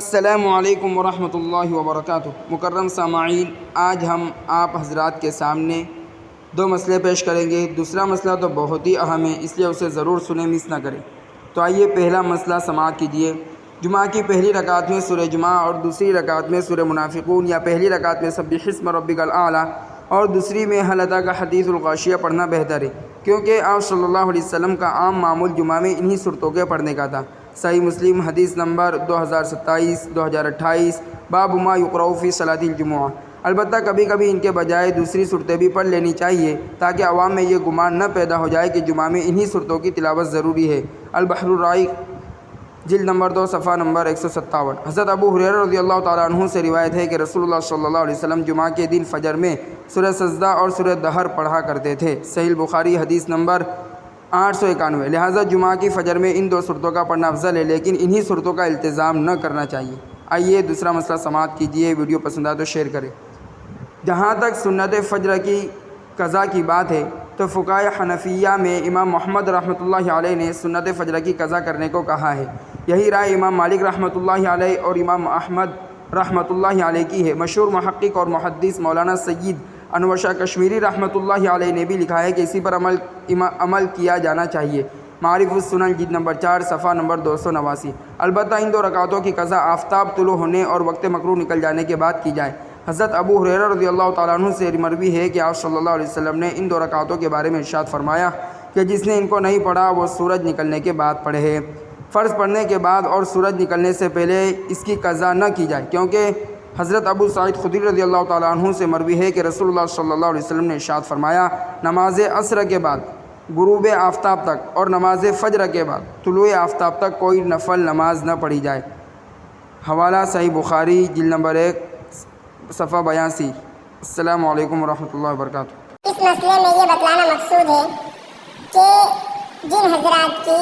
السلام علیکم ورحمۃ اللہ وبرکاتہ۔ مکرم سامعین، آج ہم آپ حضرات کے سامنے دو مسئلے پیش کریں گے۔ دوسرا مسئلہ تو بہت ہی اہم ہے، اس لیے اسے ضرور سنیں، مس نہ کریں۔ تو آئیے پہلا مسئلہ سماعت کیجیے۔ جمعہ کی پہلی رکعت میں سورہ جمعہ اور دوسری رکعت میں سورہ منافقون، یا پہلی رکعت میں سبح اسم ربک الاعلی اور دوسری میں هل اتاک حدیث الغاشیہ پڑھنا بہتر ہے، کیونکہ آپ صلی اللہ علیہ وسلم کا عام معمول جمعہ میں انہی صورتوں کے پڑھنے کا تھا۔ صحیح مسلم حدیث نمبر 2027 2028، باب ما یقرأ فی صلاۃ الجمعہ۔ البتہ کبھی کبھی ان کے بجائے دوسری صورتیں بھی پڑھ لینی چاہیے، تاکہ عوام میں یہ گمان نہ پیدا ہو جائے کہ جمعہ میں انہی صورتوں کی تلاوت ضروری ہے۔ البحر الرائق جلد نمبر 2 صفحہ نمبر 157۔ حضرت ابو ہریرہ رضی اللہ تعالیٰ عنہ سے روایت ہے کہ رسول اللہ صلی اللہ علیہ وسلم جمعہ کے دن فجر میں سورہ سجدہ اور سورہ دہر پڑھا کرتے تھے۔ صحیح بخاری حدیث نمبر 891۔ لہٰذا جمعہ کی فجر میں ان دو صورتوں کا پڑھنا افضل ہے، لیکن انہی صورتوں کا التزام نہ کرنا چاہیے۔ آئیے دوسرا مسئلہ سماعت کیجیے، ویڈیو پسند آئے تو شیئر کریں۔ جہاں تک سنت فجر کی قضا کی بات ہے تو فقہائے حنفیہ میں امام محمد رحمۃ اللہ علیہ نے سنت فجر کی قضا کرنے کو کہا ہے۔ یہی رائے امام مالک رحمۃ اللہ علیہ اور امام احمد رحمۃ اللہ علیہ کی ہے۔ مشہور محقق اور محدث مولانا سید انور شاہ کشمیری رحمۃ اللہ علیہ نے بھی لکھا ہے کہ اسی پر عمل کیا جانا چاہیے۔ معارف السنن جلد نمبر 4 صفحہ نمبر 289۔ البتہ ان دو رکعتوں کی قضا آفتاب طلوع ہونے اور وقت مکروہ نکل جانے کے بعد کی جائے۔ حضرت ابو ہریرہ رضی اللہ تعالیٰ عنہ سے مروی ہے کہ آپ صلی اللہ علیہ وسلم نے ان دو رکعتوں کے بارے میں ارشاد فرمایا کہ جس نے ان کو نہیں پڑھا وہ سورج نکلنے کے بعد پڑھے۔ فرض پڑھنے کے بعد اور سورج نکلنے سے پہلے اس کی قضا نہ کی جائے، کیونکہ حضرت ابو سعید خدری رضی اللہ تعالیٰ عنہ سے مروی ہے کہ رسول اللہ صلی اللہ علیہ وسلم نے ارشاد فرمایا، نماز عصر کے بعد غروب آفتاب تک اور نماز فجر کے بعد طلوع آفتاب تک کوئی نفل نماز نہ پڑھی جائے۔ حوالہ صحیح بخاری جلد نمبر 1 صفحہ 82۔ السلام علیکم ورحمۃ اللہ وبرکاتہ۔ اس مسئلے میں یہ بتلانا مقصود ہے کہ جن حضرات کی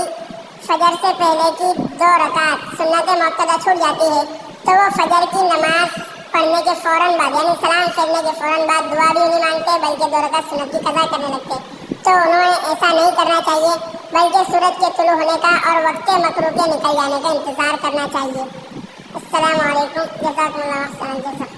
فجر سے پہلے کی 2 رکعت سنت مؤکدہ چھوٹ جاتی ہے تو وہ فجر کی نماز پڑھنے کے فوراً بعد یعنی سلام پھیرنے کے فوراً بعد دعا بھی نہیں مانگتے، بلکہ 2 رکعت سنت کی قضا کرنے لگتے۔ تو انہوں نے ایسا نہیں کرنا چاہیے، بلکہ سورج کے طلوع ہونے کا اور وقت مکروہ کے نکل جانے کا انتظار کرنا چاہیے۔ السلام علیکم، جزاکم اللہ خیرا۔